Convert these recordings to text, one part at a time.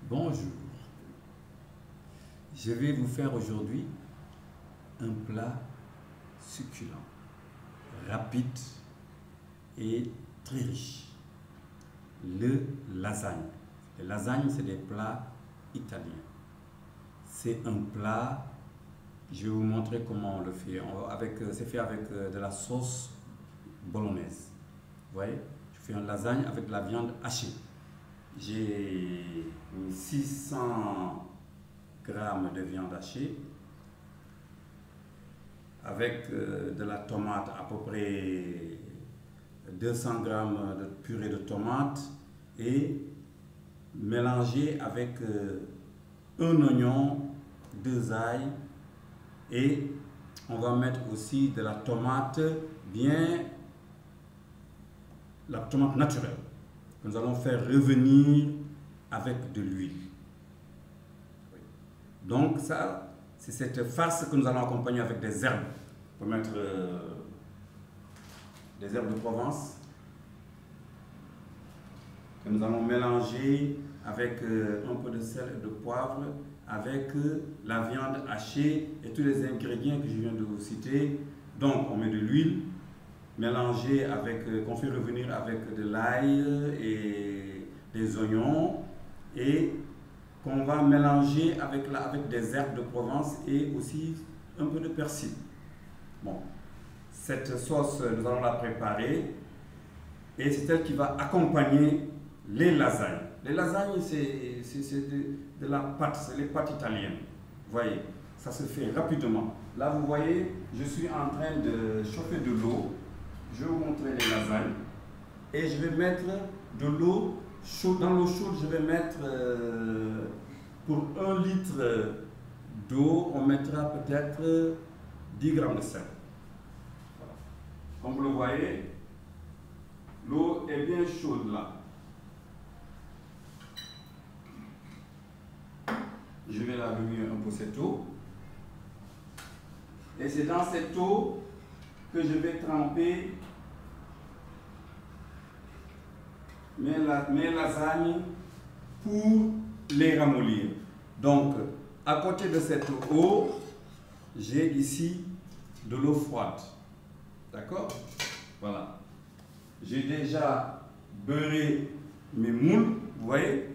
Bonjour, je vais vous faire aujourd'hui un plat succulent, rapide et très riche, le lasagne. Les lasagnes, c'est des plats italiens. C'est un plat, je vais vous montrer comment on le fait. C'est fait avec de la sauce bolognaise. Vous voyez, je fais un lasagne avec de la viande hachée. J'ai 600 grammes de viande hachée avec de la tomate, à peu près 200 grammes de purée de tomate et mélangé avec un oignon, 2 ail et on va mettre aussi de la tomate la tomate naturelle. Nous allons faire revenir avec de l'huile. Donc ça, c'est cette farce que nous allons accompagner avec des herbes. On peut mettre des herbes de Provence que nous allons mélanger avec un peu de sel et de poivre, avec la viande hachée et tous les ingrédients que je viens de vous citer. Donc on met de l'huile mélangée qu'on fait revenir avec de l'ail et des oignons et qu'on va mélanger avec des herbes de Provence et aussi un peu de persil. Bon, cette sauce, nous allons la préparer et c'est elle qui va accompagner les lasagnes. Les lasagnes, c'est de la pâte, c'est les pâtes italiennes. Vous voyez, ça se fait rapidement. Là, vous voyez, je suis en train de chauffer de l'eau. Je vais vous montrer les lasagnes. Et je vais mettre de l'eau chaude. Dans l'eau chaude, je vais mettre, pour 1 litre d'eau, on mettra peut-être 10 grammes de sel. Voilà. Comme vous le voyez, l'eau est bien chaude là. Je vais la remuer un peu cette eau. Et c'est dans cette eau que je vais tremper mes lasagnes pour les ramollir. Donc, à côté de cette eau, j'ai ici de l'eau froide. D'accord? Voilà. J'ai déjà beurré mes moules, vous voyez?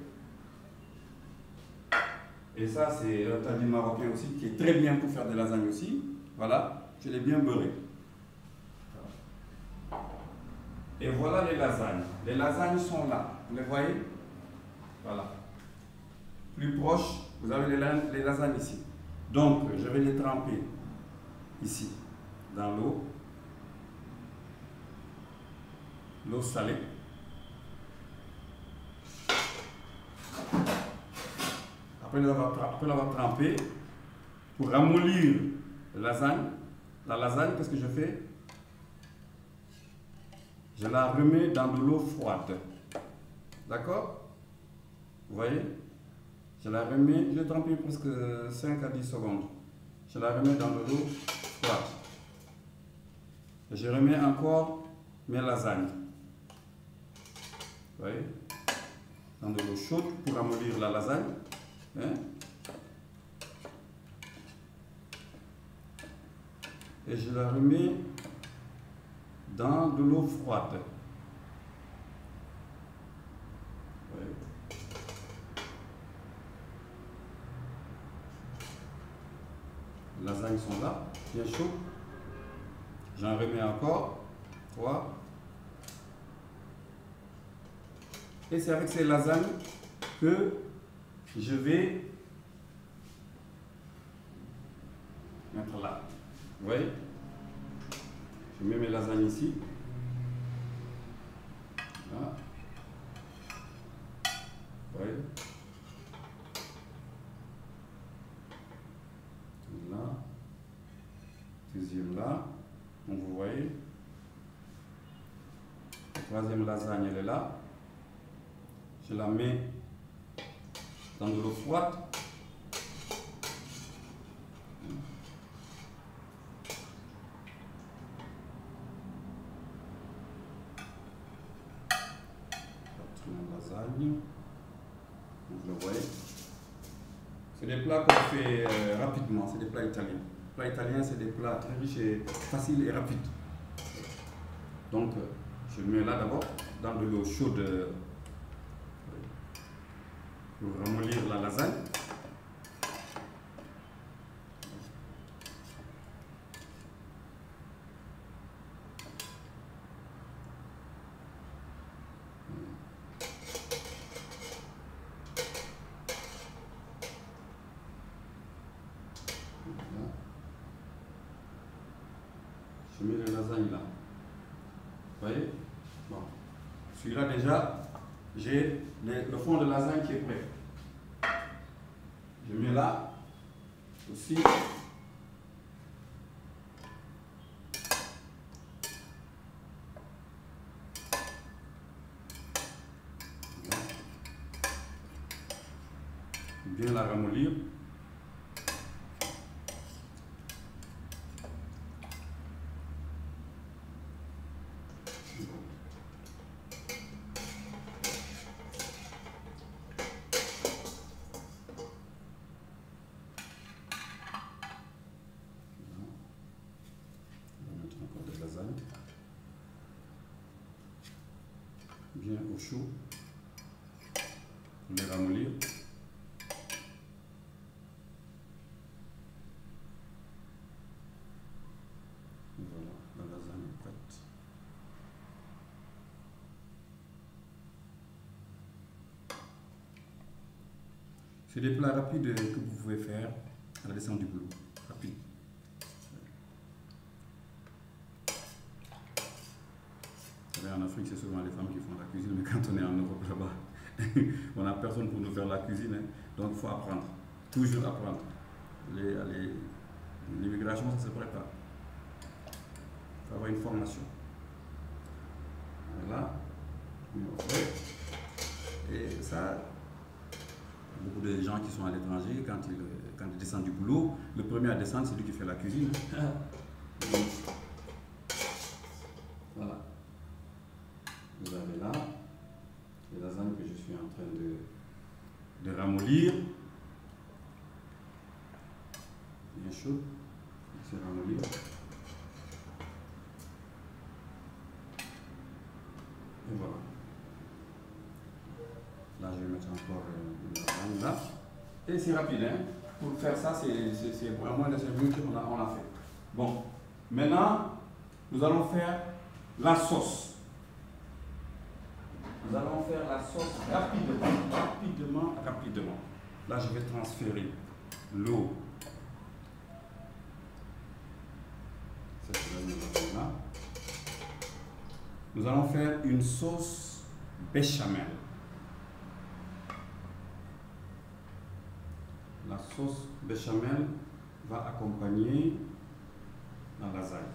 Et ça, c'est un tagine marocain aussi, qui est très bien pour faire des lasagnes aussi. Voilà, je l'ai bien beurré. Et voilà les lasagnes. Les lasagnes sont là, vous les voyez? Voilà. Plus proche, vous avez les lasagnes ici. Donc, je vais les tremper ici, dans l'eau salée. Après l'avoir trempé, pour ramollir la lasagne, qu'est-ce que je fais? Je la remets dans de l'eau froide. D'accord? Vous voyez? Je la remets, je l'ai trempée presque 5 à 10 secondes. Je la remets dans de l'eau froide. Et je remets encore mes lasagnes. Vous voyez? Dans de l'eau chaude pour ramollir la lasagne. Hein? Et je la remets dans de l'eau froide. Ouais. Les lasagnes sont là, bien chaud. J'en remets encore 3. Et c'est avec ces lasagnes que je vais mettre là. Vous voyez? Je mets mes lasagnes ici. Là. Vous voyez? Là. Deuxième là. Donc vous voyez? La troisième lasagne, elle est là. Je la mets dans de l'eau froide. Lasagne, vous le voyez. C'est des plats qu'on fait rapidement, c'est des plats italiens. Les plats italiens, c'est des plats très riches et faciles et rapides. Donc, je mets là d'abord dans de l'eau chaude pour ramollir la lasagne. Je mets la lasagne là. Vous voyez? Bon. Celui-là déjà, j'ai le fond de lasagne qui est prêt. Je mets là aussi. Bien la ramollir. Bien au chaud, on les ramollir. Voilà, la lasagne est prête. C'est des plats rapides que vous pouvez faire à la descente du boulot. Rapide. En Afrique, c'est souvent les femmes qui font la cuisine, mais quand on est en Europe là-bas, on n'a personne pour nous faire la cuisine, hein. Donc il faut apprendre, toujours apprendre. L'immigration, ça se prépare. Il faut avoir une formation. Voilà. Et ça, beaucoup de gens qui sont à l'étranger, quand ils descendent du boulot, le premier à descendre, c'est lui qui fait la cuisine. Voilà. Vous avez là les lasagnes que je suis en train de ramollir. Bien chaud. C'est ramollir. Et voilà. Là, je vais mettre encore une lasagne là. Et c'est rapide, hein. Pour faire ça, c'est vraiment des minutes qu'on a fait. Bon. Maintenant, nous allons faire la sauce. Nous allons faire la sauce rapidement. Là, je vais transférer l'eau. Là. Nous allons faire une sauce béchamel. La sauce béchamel va accompagner la lasagne.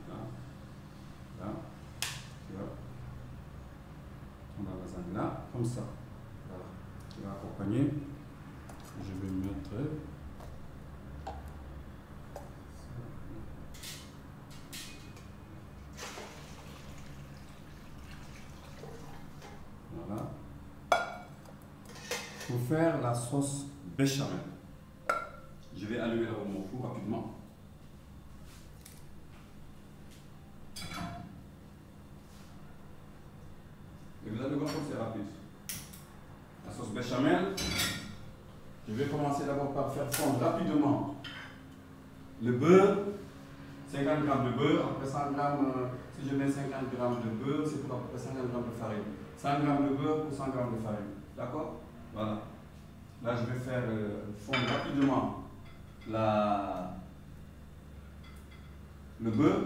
Là. On va la lasagne là, comme ça. Voilà. Je vais accompagner. Je vais mettre. Voilà. Pour faire la sauce béchamel, je vais allumer mon four rapidement. Et vous allez voir comme c'est rapide. La sauce béchamel, je vais commencer d'abord par faire fondre rapidement le beurre, 50 g de beurre, après 100 g, si je mets 50 g de beurre, c'est pour à peu près 50 g de farine. 100 g de beurre pour 100 g de farine. D'accord? Voilà. Là, je vais faire fondre rapidement le beurre.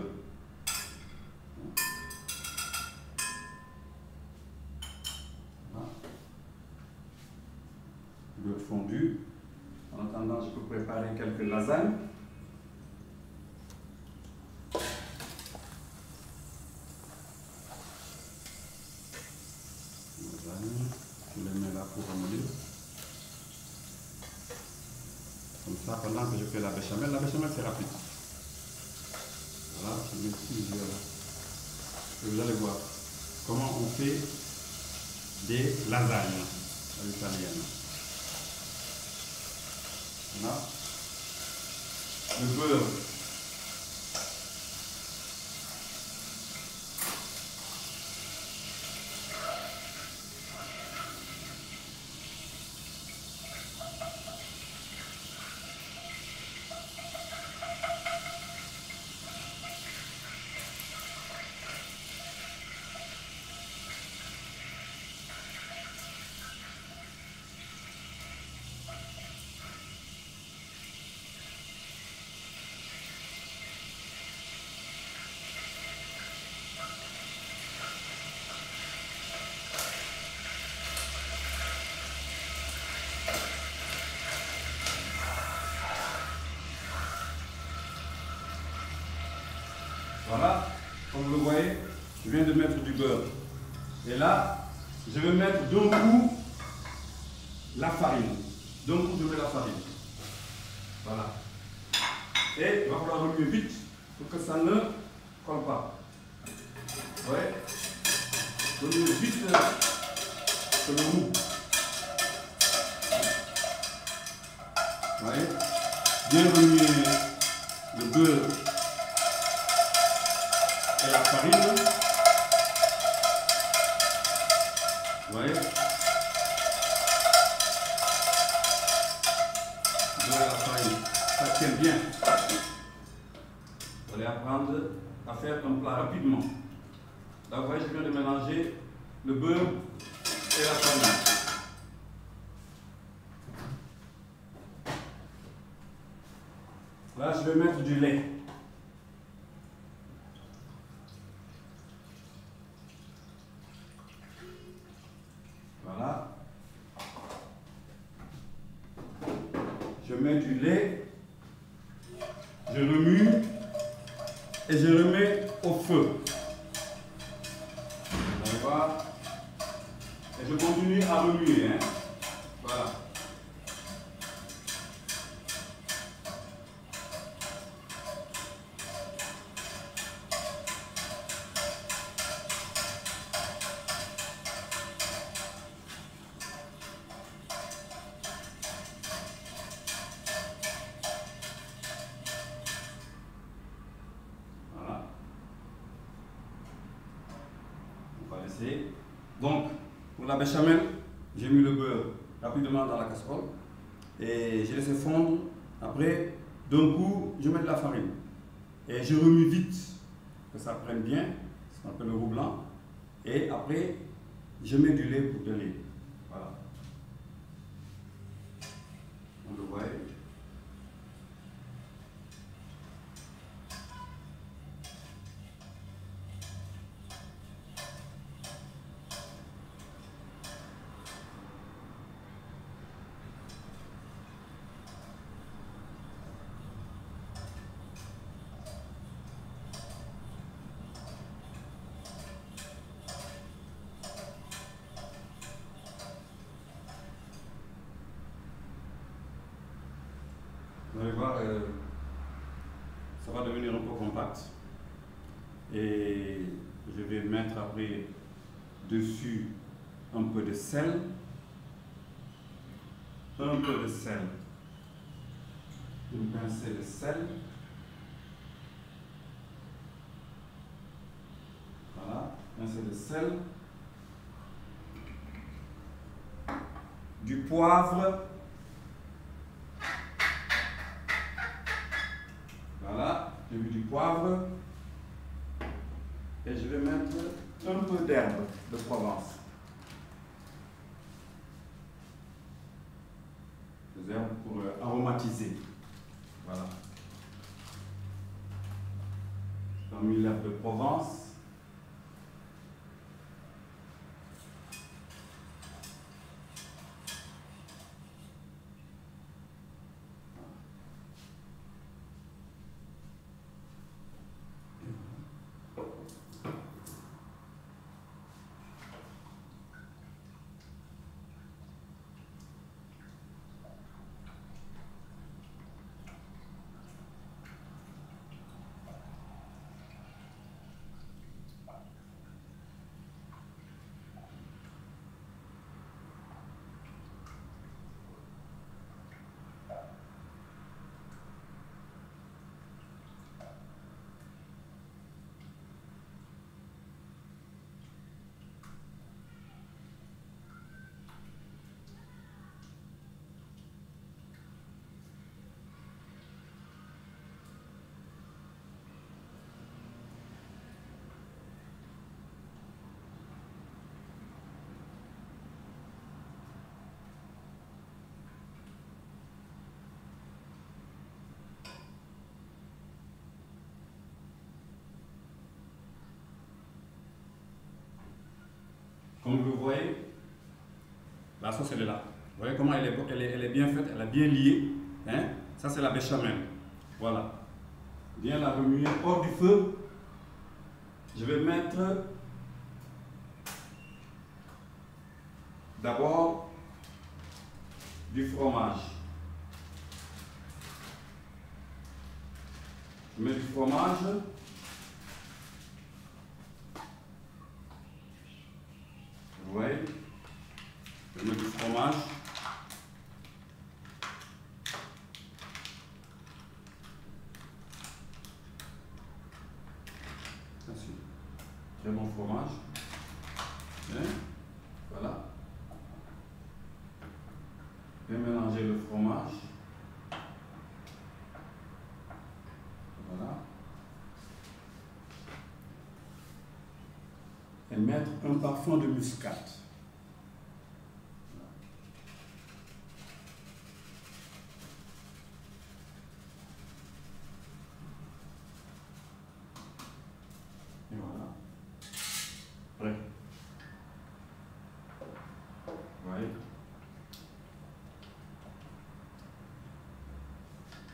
Beurre fondu. En attendant, je peux préparer quelques lasagnes. Je les mets là pour ramollir. Comme ça, pendant que je fais la béchamel c'est rapide. Voilà, je mets plusieurs. Et vous allez voir comment on fait des lasagnes à l'italienne. Voilà. Le beurre. Voilà, comme vous le voyez, je viens de mettre du beurre. Et là, je vais mettre d'un coup la farine. D'un coup, je mets la farine. Voilà. Et il va falloir remuer vite pour que ça ne colle pas. Vous voyez? Remuer vite le roux. Vous voyez? Bien remuer le beurre et la farine. Vous voyez? Beurre et la farine. Ça tient bien. Vous allez apprendre à faire un plat rapidement. Là, vous voyez, je viens de mélanger le beurre et la farine. Là, je vais mettre du lait. Voilà. Je mets du lait. Je remue et je remets au feu. Vous allez voir. Et je continue à remuer. Hein. Voilà. Donc, pour la béchamel, j'ai mis le beurre rapidement dans la casserole et j'ai laissé fondre. Après, d'un coup, je mets de la farine et je remue vite, que ça prenne bien, ce qu'on appelle le roux blanc. Et après, je mets du lait pour de lait. Voilà. On le voit. Vous allez voir, ça va devenir un peu compact. Et je vais mettre après dessus un peu de sel. Un peu de sel. Une pincée de sel. Voilà, pincée de sel. Du poivre. Voilà, j'ai mis du poivre. Et je vais mettre un peu d'herbe de Provence. Des herbes pour aromatiser. Voilà. J'ai mis l'herbe de Provence. Comme vous voyez, la sauce elle est là. Vous voyez comment elle est bien faite, elle est bien liée. Hein? Ça c'est la béchamel. Voilà. Bien la remuer hors du feu. Je vais mettre d'abord du fromage. Je mets du fromage. Vous voyez? Je mets du fromage. Très bon fromage. Hein? Voilà. Je vais mélanger le fromage. Voilà. Et mettre un parfum de muscade. Et voilà. Prêt. Vous voyez?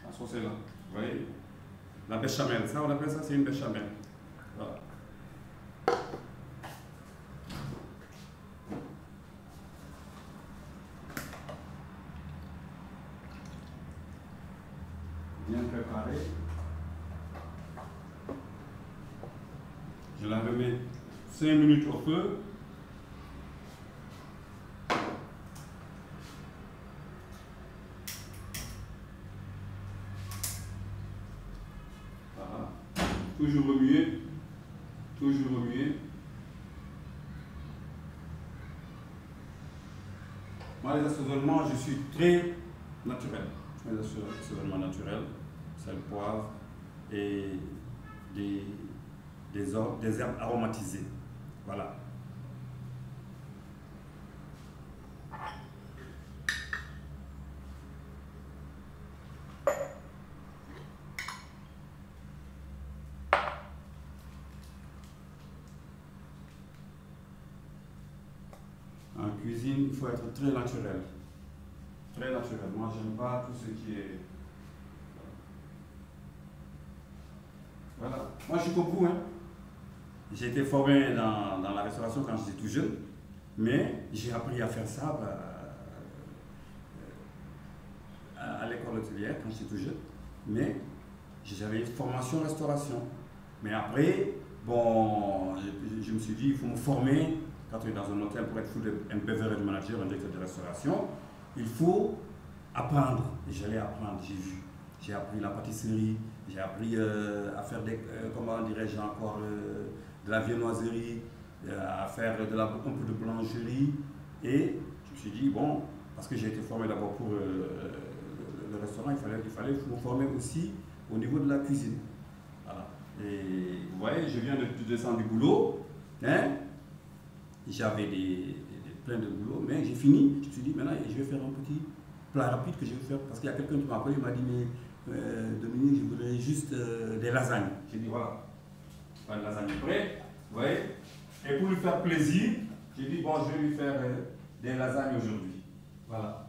La sauce est là. Vous voyez? La béchamel. Ça, on appelle ça, c'est une béchamel. Voilà. Bien préparé. Je la remets 5 minutes au feu. Voilà. Toujours remuer. Toujours remuer. Moi, les assaisonnements, je suis très naturel. Les assaisonnements naturels, sel, poivre et des herbes aromatisées. Voilà. En cuisine, il faut être très naturel. Très naturel. Moi, j'aime pas tout ce qui est... Voilà. Moi, je suis comme vous, hein. J'ai été formé dans la restauration quand j'étais tout jeune, mais j'ai appris à faire ça à l'école hôtelière quand j'étais tout jeune. Mais j'avais une formation restauration. Mais après, bon, je me suis dit, il faut me former. Quand tu es dans un hôtel pour être un beverage manager, un directeur de restauration, il faut apprendre. Et j'allais apprendre, j'ai vu. J'ai appris la pâtisserie, j'ai appris à faire des, comment dirais-je encore, de la viennoiserie, à faire un peu de boulangerie. Et je me suis dit, bon, parce que j'ai été formé d'abord pour le restaurant, il fallait me former aussi au niveau de la cuisine. Voilà. Et vous voyez, je viens de descendre du boulot. Hein? J'avais plein de boulot, mais j'ai fini. Je me suis dit, maintenant, je vais faire un petit plat rapide que je vais faire. Parce qu'il y a quelqu'un qui m'a appelé, il m'a dit, mais Dominique, je voudrais juste des lasagnes. J'ai dit, voilà, une lasagne prête. Vous voyez? Et pour lui faire plaisir, j'ai dit, bon, je vais lui faire des lasagnes aujourd'hui. Voilà.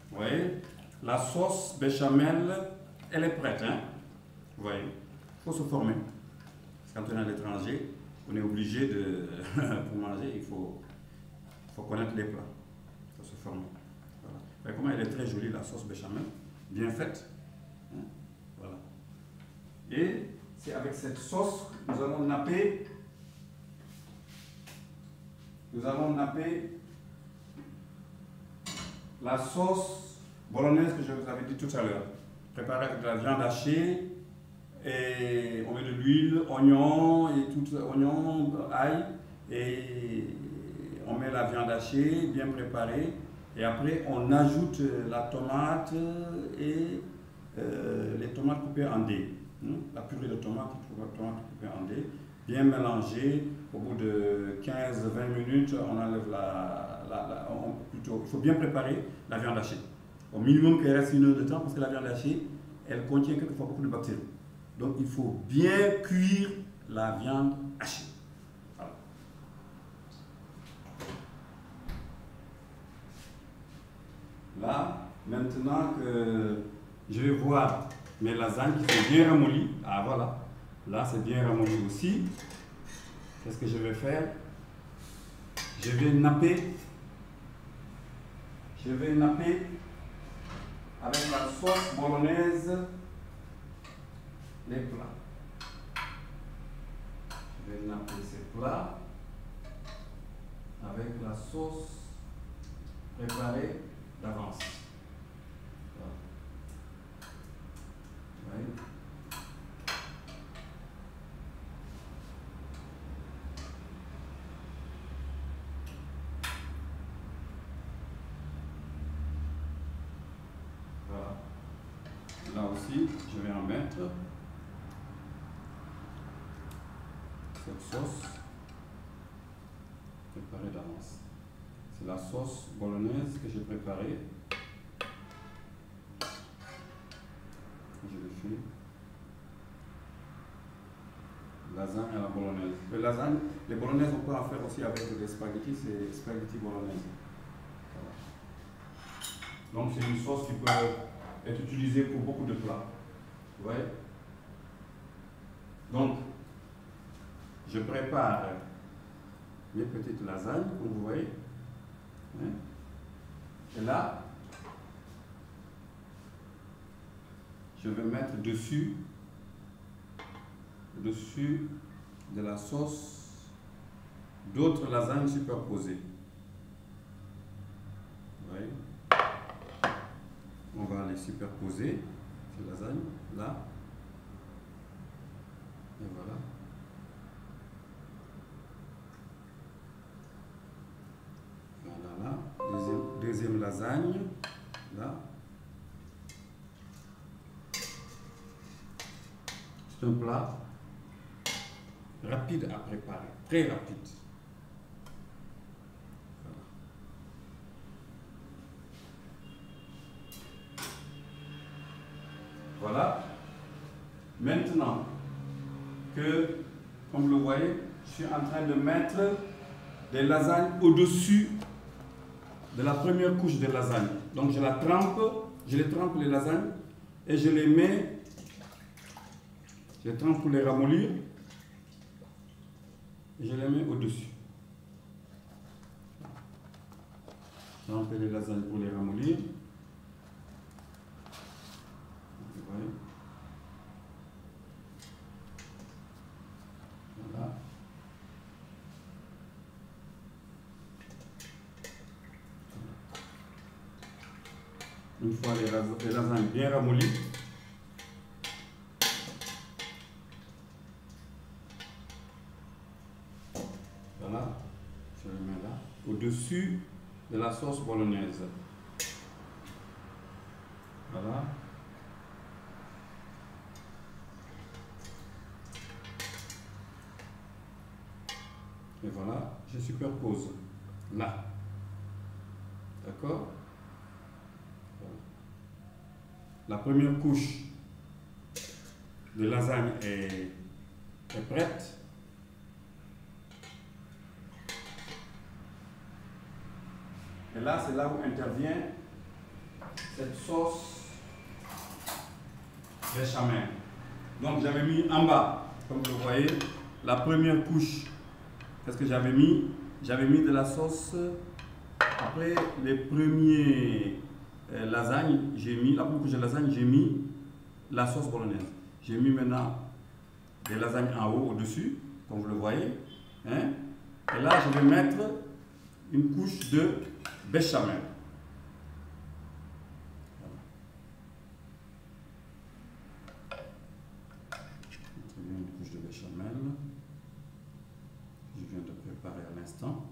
Vous voyez? La sauce béchamel, elle est prête. Hein? Vous voyez? Il faut se former. Parce que quand on est à l'étranger, on est obligé de, pour manger, il faut connaître les plats. Il faut se former. Voilà. Mais comment elle est très jolie, la sauce béchamel, bien faite. Hein? Voilà. Et c'est avec cette sauce que nous allons napper. Nous allons napper la sauce bolognaise que je vous avais dit tout à l'heure. Préparée avec de la viande hachée. Et on met de l'huile, oignon, et tout, oignon, ail, et on met la viande hachée, bien préparée, et après on ajoute la tomate et les tomates coupées en dés, la purée de tomates coupées en dés, bien mélangée. Au bout de 15-20 minutes, on enlève plutôt, il faut bien préparer la viande hachée. Au minimum qu'elle reste 1 heure de temps, parce que la viande hachée, elle contient quelquefois beaucoup de bactéries. Donc il faut bien cuire la viande hachée. Voilà. Là, maintenant que je vais voir mes lasagnes qui sont bien ramollies. Ah voilà, là c'est bien ramolli aussi. Qu'est-ce que je vais faire? Je vais napper avec la sauce bolognaise les plats. Je vais napper ces plats avec la sauce préparée d'avance. Voilà. Oui. Voilà. Là aussi, je vais en mettre cette sauce préparée d'avance. C'est la sauce bolognaise que j'ai préparée. Je le fais. Lasagne à la bolognaise. Les bolognaises, on peut en faire aussi avec des spaghettis, c'est spaghetti bolognaise. Voilà. Donc c'est une sauce qui peut être utilisée pour beaucoup de plats. Vous voyez? Donc, je prépare mes petites lasagnes, comme vous voyez. Et là, je vais mettre dessus de la sauce d'autres lasagnes superposées. Vous voyez? On va les superposer, ces lasagnes, là. Et voilà. Voilà, là. Deuxième lasagne, là. C'est un plat rapide à préparer, très rapide. Voilà. Maintenant que, comme vous le voyez, je suis en train de mettre des lasagnes au-dessus de la première couche de lasagne. Donc je les trempe les lasagnes et je les mets, je les trempe pour les ramollir et je les mets au-dessus. Tremper les lasagnes pour les ramollir. Vous voyez? Voilà. Une fois les lasagnes bien ramollies, voilà, je les mets là, au-dessus de la sauce bolognaise. Voilà. Et voilà, je superpose là. D'accord? La première couche de lasagne est prête. Et là, c'est là où intervient cette sauce béchamel. Donc, j'avais mis en bas, comme vous le voyez, la première couche. Qu'est-ce que j'avais mis? J'avais mis de la sauce. Après les premiers lasagnes, la première couche de lasagne, j'ai mis la sauce bolognaise. J'ai mis maintenant des lasagnes en haut, au-dessus, comme vous le voyez. Hein? Et là, je vais mettre une couche de béchamel. Une couche de béchamel. Je viens de préparer à l'instant.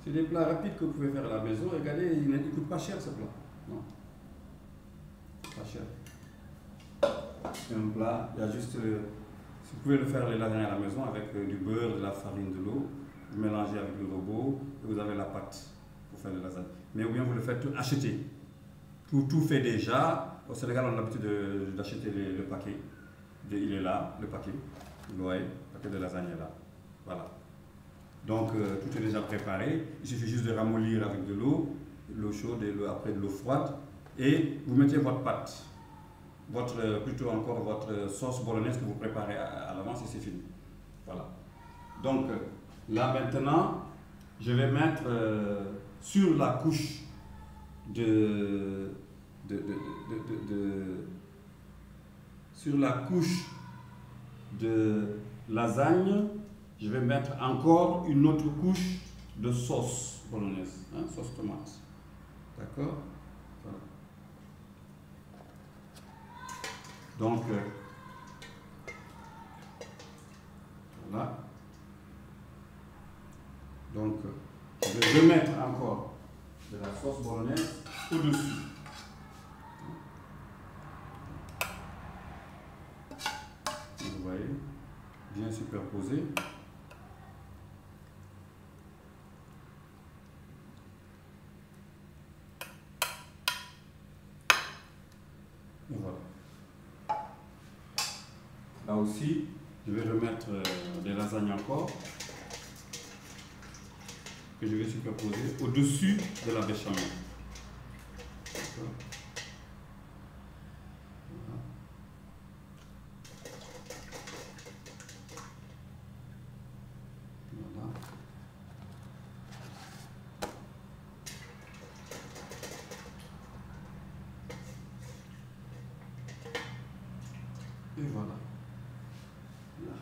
C'est des plats rapides que vous pouvez faire à la maison. Regardez, il ne coûte pas cher ce plat. Non. Pas cher. C'est un plat, il y a juste Vous pouvez le faire les lasagnes à la maison avec du beurre, de la farine, de l'eau. Vous mélangez avec le robot et vous avez la pâte pour faire les lasagnes. Mais ou bien vous le faites acheter. Tout fait déjà. Au Sénégal, on a l'habitude d'acheter le paquet. Il est là, le paquet. Vous voyez, le paquet de lasagne est là. Voilà. Donc tout est déjà préparé. Il suffit juste de ramollir avec de l'eau chaude et après de l'eau froide. Et vous mettez votre pâte. Plutôt encore votre sauce bolognaise que vous préparez à l'avance et c'est fini. Voilà. Donc là maintenant, je vais mettre sur la couche sur la couche de lasagne, je vais mettre encore une autre couche de sauce bolognaise, hein, sauce tomate. D'accord? Voilà. Donc, voilà. Donc, je vais remettre encore de la sauce bolognaise au-dessus. Vous voyez, bien superposé. Et voilà. Là aussi, je vais remettre des lasagnes encore que je vais superposer au-dessus de la béchamel. D'accord. Voilà. Et voilà. Là.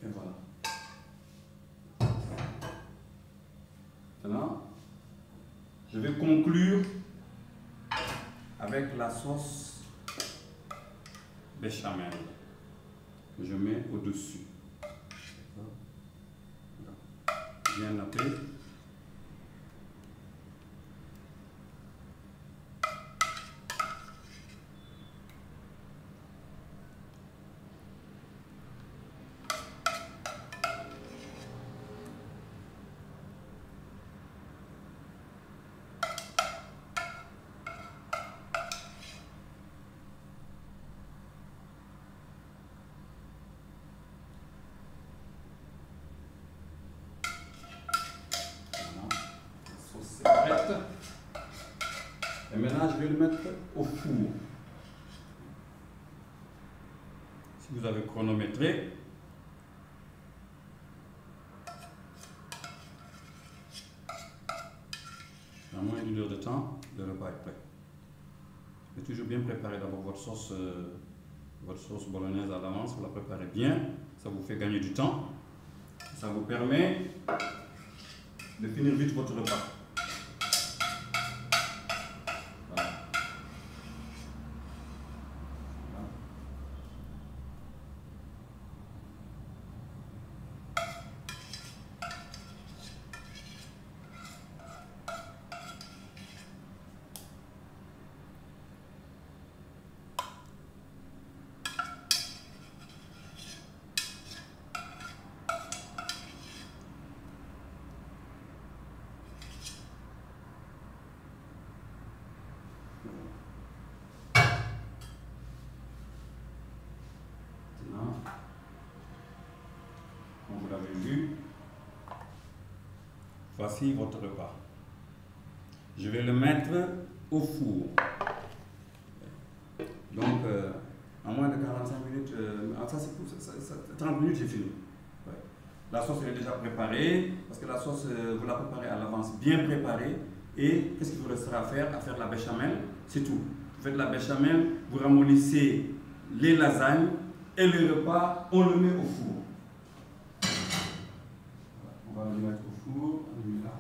Et voilà. Maintenant, je vais conclure avec la sauce béchamel que je mets au-dessus. Bien noté. Prête. Et maintenant, je vais le mettre au four. Si vous avez chronométré, en moins d'une heure de temps, le repas est prêt. Mais toujours bien préparer d'abord votre sauce bolognaise à l'avance. Vous la préparez bien, ça vous fait gagner du temps. Ça vous permet de finir vite votre repas. Voici votre repas. Je vais le mettre au four. Donc, en moins de 45 minutes, ça c'est pour 30 minutes, j'ai fini. Ouais. La sauce elle est déjà préparée, parce que la sauce, vous la préparez à l'avance, bien préparée. Et qu'est-ce qu'il vous restera à faire? À faire de la béchamel, c'est tout. Vous faites de la béchamel, vous ramollissez les lasagnes et le repas, on le met au four. On va le mettre au four, on le met là.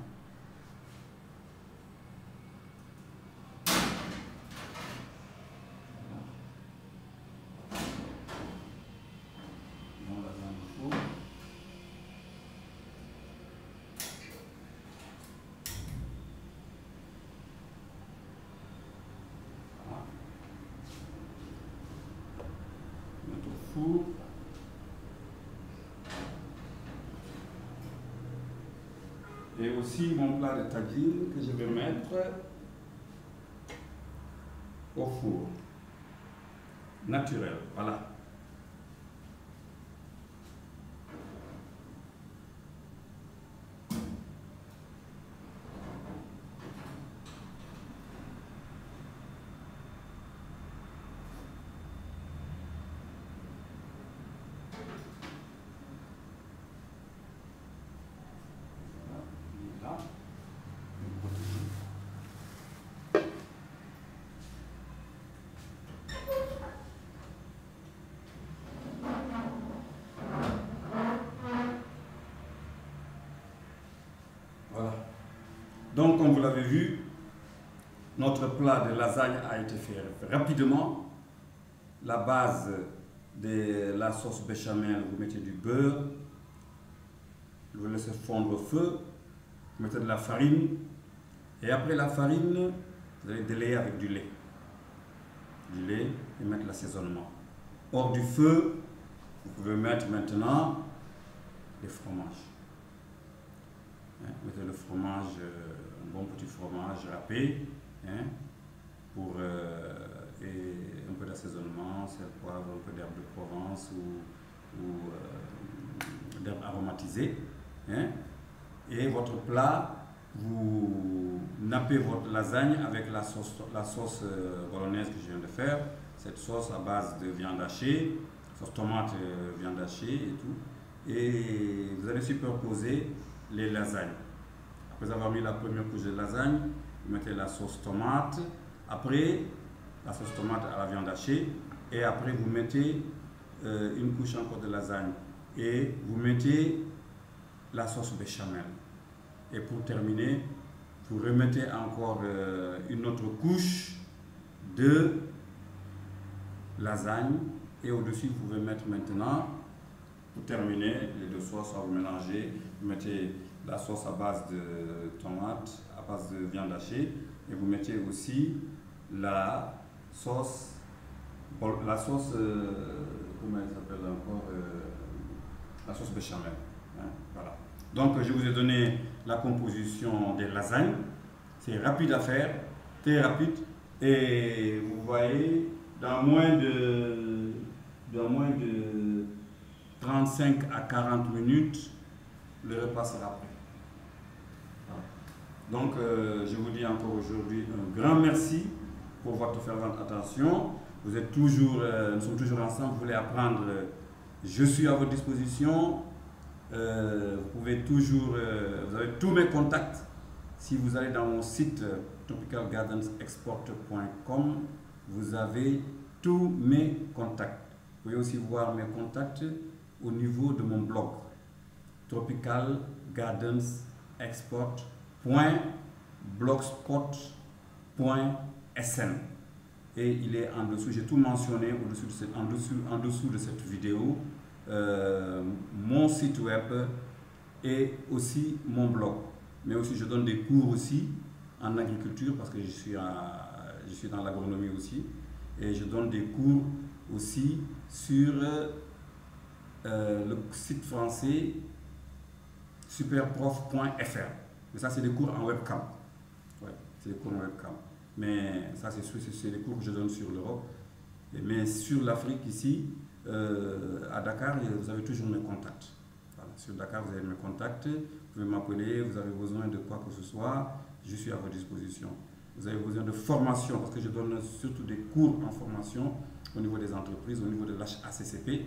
Four. Et aussi mon plat de tagine que je vais mettre au four naturel. Voilà. Donc, comme vous l'avez vu, notre plat de lasagne a été fait rapidement. La base de la sauce béchamel, vous mettez du beurre, vous laissez fondre au feu, vous mettez de la farine, et après la farine, vous allez délayer avec du lait. Du lait et mettre l'assaisonnement. Hors du feu, vous pouvez mettre maintenant les fromages. Mettez le fromage, un bon petit fromage râpé, pour et un peu d'assaisonnement, sel, poivre, un peu d'herbe de Provence ou d'herbe aromatisée. Et votre plat, vous nappez votre lasagne avec la sauce bolognaise que je viens de faire. Cette sauce à base de viande hachée, sauce tomate, viande hachée et tout. Et vous allez superposer les lasagnes. Après avoir mis la première couche de lasagne, vous mettez la sauce tomate, après la sauce tomate à la viande hachée, et après vous mettez une couche encore de lasagne, et vous mettez la sauce béchamel. Et pour terminer, vous remettez encore une autre couche de lasagne, et au-dessus vous pouvez mettre maintenant, pour terminer, les deux sauces, vous mélangez, vous mettez la sauce à base de tomate, à base de viande hachée, et vous mettez aussi la sauce, comment elle s'appelle encore, la sauce béchamel. Voilà. Donc je vous ai donné la composition des lasagnes. C'est rapide à faire, très rapide, et vous voyez, dans moins de 35 à 40 minutes, le repas sera prêt. Voilà. Donc, je vous dis encore aujourd'hui un grand merci pour votre fervente attention. Vous êtes toujours, nous sommes toujours ensemble, vous voulez apprendre, je suis à votre disposition. Vous pouvez toujours, vous avez tous mes contacts. Si vous allez dans mon site tropicalgardensexport.com, vous avez tous mes contacts. Vous pouvez aussi voir mes contacts au niveau de mon blog tropicalgardensexport.blogspot.sn, et il est en dessous, j'ai tout mentionné en dessous de cette vidéo, mon site web et aussi mon blog. Mais aussi je donne des cours aussi en agriculture, parce que je suis dans l'agronomie aussi, et je donne des cours aussi sur le site français superprof.fr. Mais ça, c'est des cours en webcam. Ouais, c'est des cours en webcam. Mais ça, c'est des cours que je donne sur l'Europe. Mais sur l'Afrique, ici, à Dakar, vous avez toujours mes contacts. Voilà. Sur Dakar, vous avez mes contacts, vous pouvez m'appeler, vous avez besoin de quoi que ce soit, je suis à votre disposition. Vous avez besoin de formation, parce que je donne surtout des cours en formation au niveau des entreprises, au niveau de l'HACCP,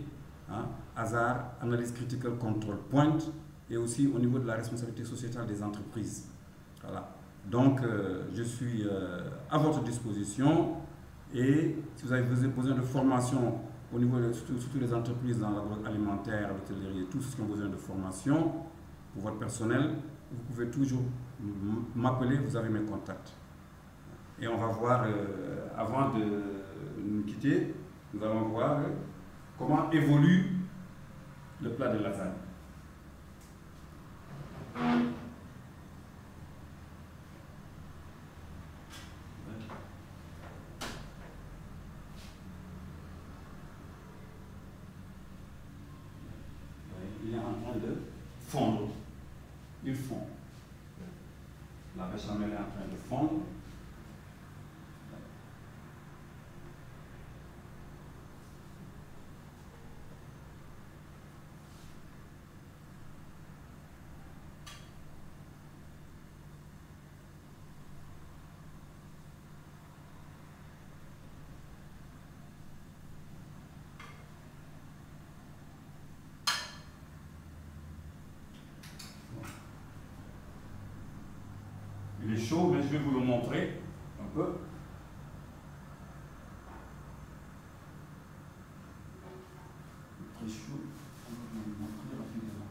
Hazard, Analyse Critical Control Point, et aussi au niveau de la responsabilité sociétale des entreprises. Voilà. Donc, je suis à votre disposition, et si vous avez besoin de formation au niveau de surtout les entreprises dans l'agroalimentaire, l'hôtellerie et tous ceux qui ont besoin de formation pour votre personnel, vous pouvez toujours m'appeler, vous avez mes contacts. Et on va voir, avant de nous quitter, nous allons voir comment évolue le plat de lasagne. Il est en train de fondre. Il fond. La béchamel est en train de fondre. Il est chaud, mais je vais vous le montrer un peu. Très chaud. On va vous le montrer rapidement.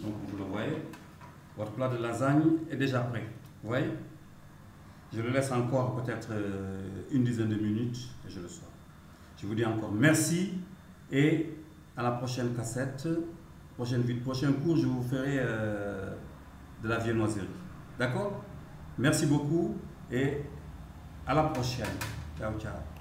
Donc vous le voyez, votre plat de lasagne est déjà prêt. Vous voyez? Je le laisse encore peut-être une dizaine de minutes et je le sors. Je vous dis encore merci et à la prochaine cassette, prochain cours, je vous ferai de la viennoiserie. D'accord? Merci beaucoup et à la prochaine. Ciao, ciao.